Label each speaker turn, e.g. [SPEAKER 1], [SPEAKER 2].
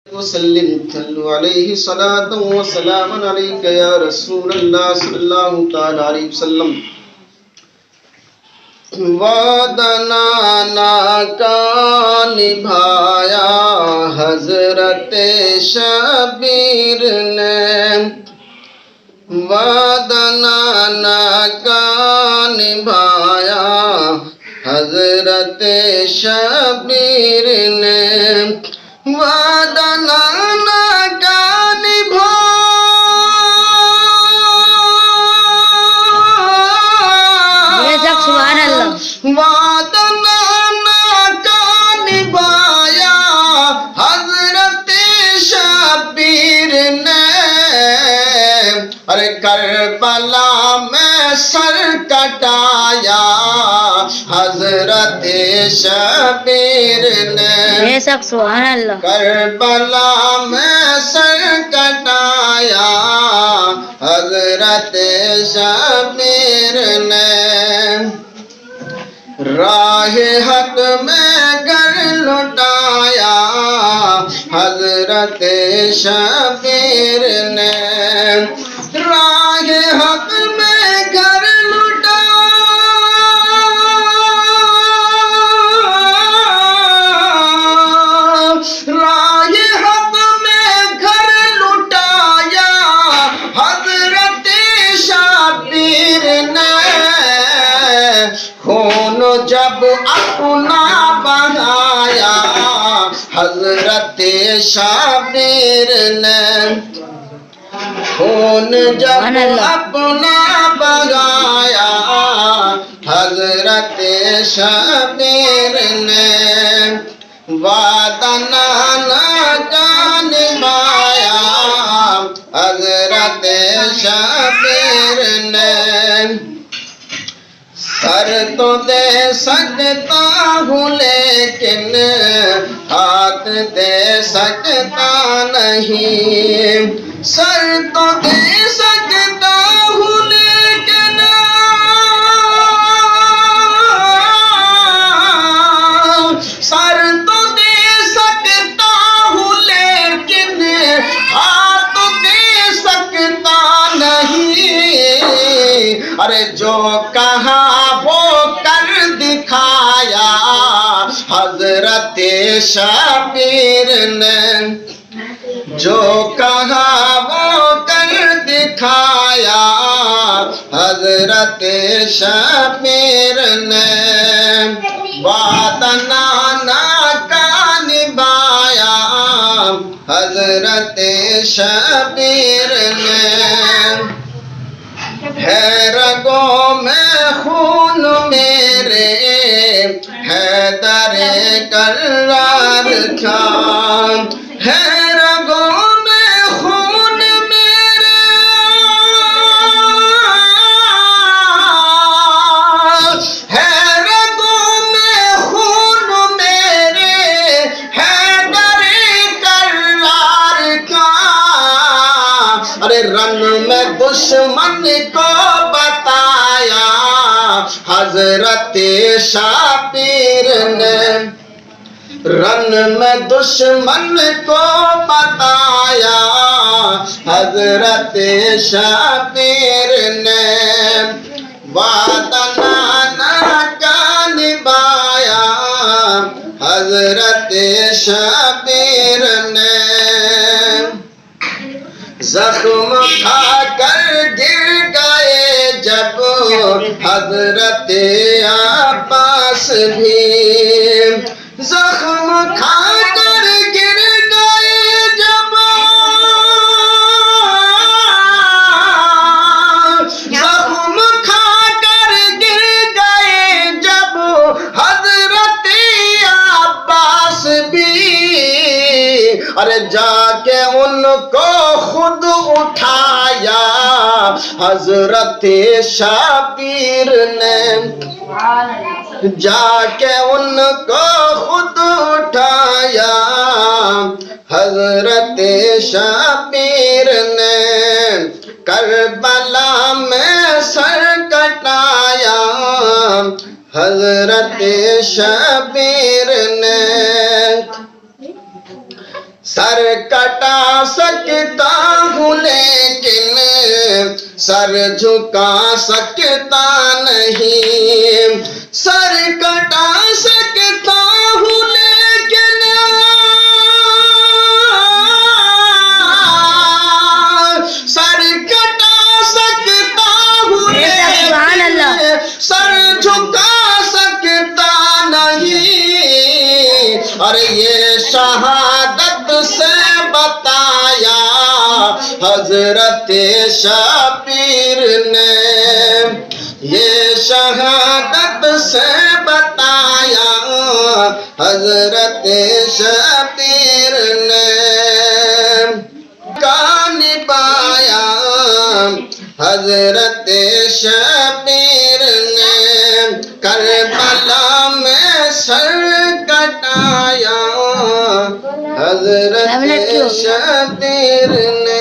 [SPEAKER 1] وسلم صلوا عليه صلاة وسلام عليك يا رسول الله صلی اللہ تعالی علیہ وسلم. وعدہ نانا کا نبھایا حضرت شبیر نے، وعدہ نانا کا نبھایا حضرت شبیر نے، وعدہ نانا کا وعدہ نانا کا نبھایا حضرت شبیر نے، ارے کربلا میں سر کٹایا حضرت شبیر نے،
[SPEAKER 2] سبحان اللہ.
[SPEAKER 1] کربلا میں سر کٹایا حضرت شبیر نے، راہ حق میں گھر لٹایا حضرت شبیر نے، راہ حق میں گھر لٹایا راہ حق میں گھر لٹایا حضرت شبیر نے، خون جب اپنا بہایا حضرت شبیر نے، خون جب اپنا بہایا حضرت شبیر نے، وعدہ نانا کا نبھایا حضرت شبیر نے، سر تو دے سکتا ہوں لیکن ہاتھ دے سکتا نہیں، سر تو دے سکتا ہوں لیکن سر تو دے سکتا ہوں لیکن ہاتھ دے سکتا نہیں، ارے جو کہا وہ کر دکھایا حضرت شبیر نے، جو کہا وہ کر دکھایا حضرت شبیر نے، وعدہ نانا کا نبھایا حضرت شبیر نے، ہے رگوں میں خون میرے حیدر کرار خان، ہے رگوں میں خون میرے ہے رگوں میں خون میرے حیدر کرار خان، ارے رن میں دشمن کو بتایا حضرت شبیر نے، رن میں دشمن کو بتایا حضرت شبیر نے، وعدہ نانا کا نبھایا حضرت شبیر نے، زخم کھا کر گر گئے جب حضرت عباس بھی، زخم کھا کر گر گئے جب زخم کھا کر گر گئے جب حضرت عباس بھی، ارے جا کے ان کو خود اٹھایا حضرت شبیر نے، جا کے ان کو خود اٹھایا حضرت شبیر نے، کربلا میں سر کٹایا حضرت شبیر نے، سر کٹا سکتا ہوں لیکن سر جھکا سکتا نہیں، سر کٹا سکتا ہوں لیکن سر کٹا سکتا ہوں لیکن سر جھکا سکتا نہیں، اور یہ شہادت سے بتایا حضرت شبیر نے، یہ شہادت سے بتایا حضرت شبیر نے، کا نبھایا حضرت شبیر نے، کربلا میں سر کٹایا حضرت شبیر نے۔